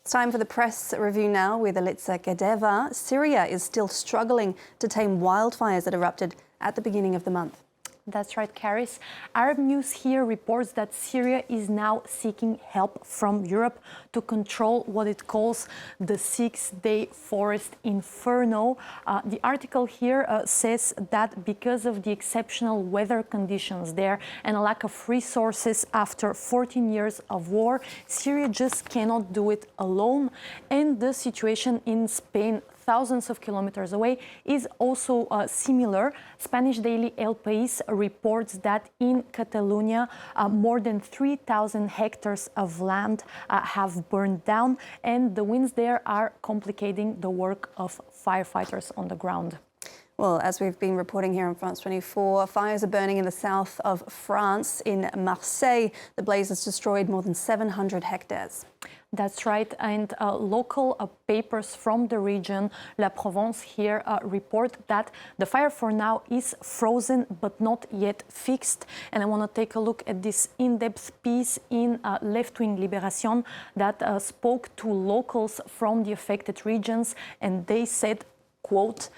It's time for the press review now with Elitza Gedeva. Syria is still struggling to tame wildfires that erupted at the beginning of the month. That's right, Karis. Arab News here reports that Syria is now seeking help from Europe to control what it calls the six-day forest inferno. The article here says that because of the exceptional weather conditions there and a lack of resources after 14 years of war, Syria just cannot do it alone. And the situation in Spain, thousands of kilometers away, is also similar. Spanish daily El País reports that in Catalonia, more than 3,000 hectares of land have burned down, and the winds there are complicating the work of firefighters on the ground. Well, as we've been reporting here on France 24, fires are burning in the south of France. In Marseille, the blaze has destroyed more than 700 hectares. That's right, and local papers from the region, La Provence here, report that the fire for now is frozen but not yet fixed. And I want to take a look at this in-depth piece in left-wing Libération that spoke to locals from the affected regions, and they said, quote,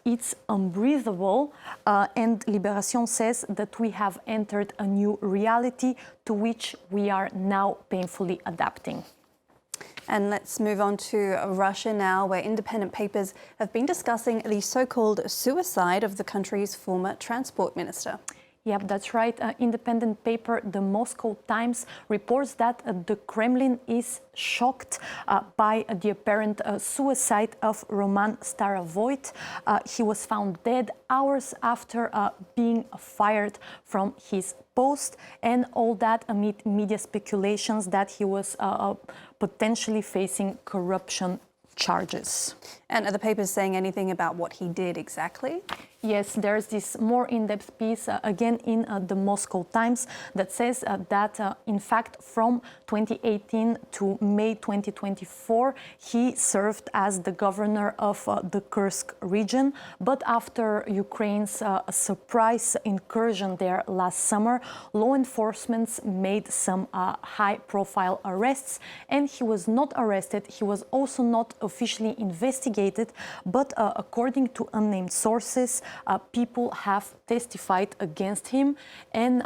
it's unbreathable, and Libération says that we have entered a new reality to which we are now painfully adapting. And let's move on to Russia now, where independent papers have been discussing the so-called suicide of the country's former transport minister. Yep, that's right. Independent paper, the Moscow Times, reports that the Kremlin is shocked by the apparent suicide of Roman Starovoyt. He was found dead hours after being fired from his post, and all that amid media speculations that he was potentially facing corruption charges. And are the papers saying anything about what he did exactly? Yes, there's this more in-depth piece, again in the Moscow Times, that says that, in fact, from 2018 to May 2024, he served as the governor of the Kursk region. But after Ukraine's surprise incursion there last summer, law enforcement made some high-profile arrests, and he was not arrested. He was also not officially investigated, but according to unnamed sources, people have testified against him, and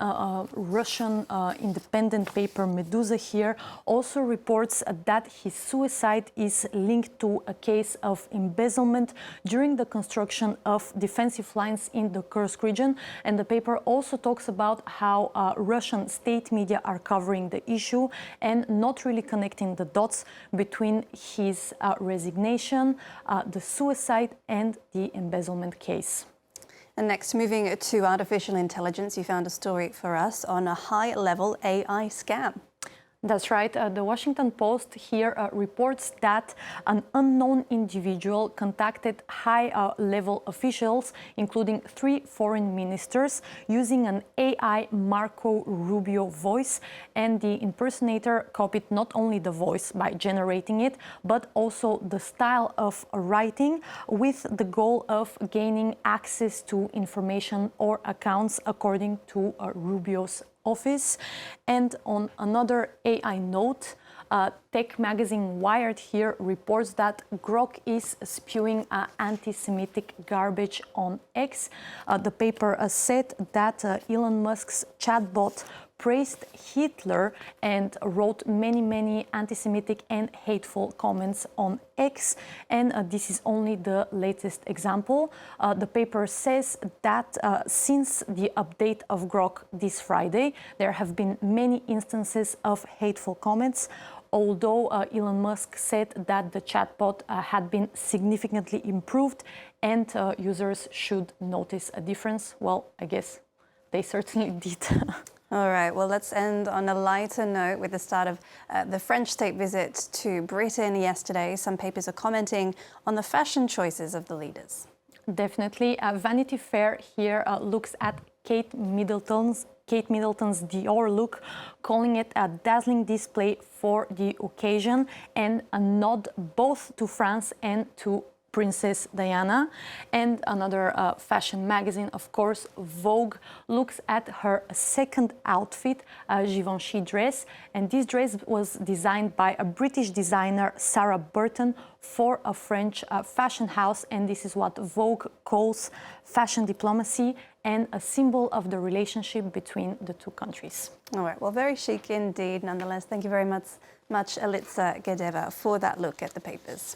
Russian independent paper Meduza here also reports that his suicide is linked to a case of embezzlement during the construction of defensive lines in the Kursk region. And the paper also talks about how Russian state media are covering the issue and not really connecting the dots between his resignation, the suicide, and the embezzlement case. And next, moving to artificial intelligence, you found a story for us on a high-level AI scam. That's right. The Washington Post here reports that an unknown individual contacted high-level officials, including 3 foreign ministers, using an AI Marco Rubio voice. And the impersonator copied not only the voice by generating it, but also the style of writing, with the goal of gaining access to information or accounts, according to Rubio's office. And on another AI note, tech magazine Wired here reports that Grok is spewing anti-Semitic garbage on X. The paper said that Elon Musk's chatbot praised Hitler and wrote many anti-Semitic and hateful comments on X, and this is only the latest example. The paper says that since the update of Grok this Friday, there have been many instances of hateful comments, although Elon Musk said that the chatbot had been significantly improved and users should notice a difference. Well, I guess they certainly did. All right, well, let's end on a lighter note with the start of the French state visit to Britain yesterday. Some papers are commenting on the fashion choices of the leaders. Definitely. Vanity Fair here looks at Kate Middleton's Dior look, calling it a dazzling display for the occasion and a nod both to France and to Princess Diana. And another fashion magazine, of course, Vogue, looks at her second outfit, Givenchy dress. And this dress was designed by a British designer, Sarah Burton, for a French fashion house. And this is what Vogue calls fashion diplomacy and a symbol of the relationship between the two countries. All right, well, very chic indeed, nonetheless. Thank you very much, Elitsa Gedeva, for that look at the papers.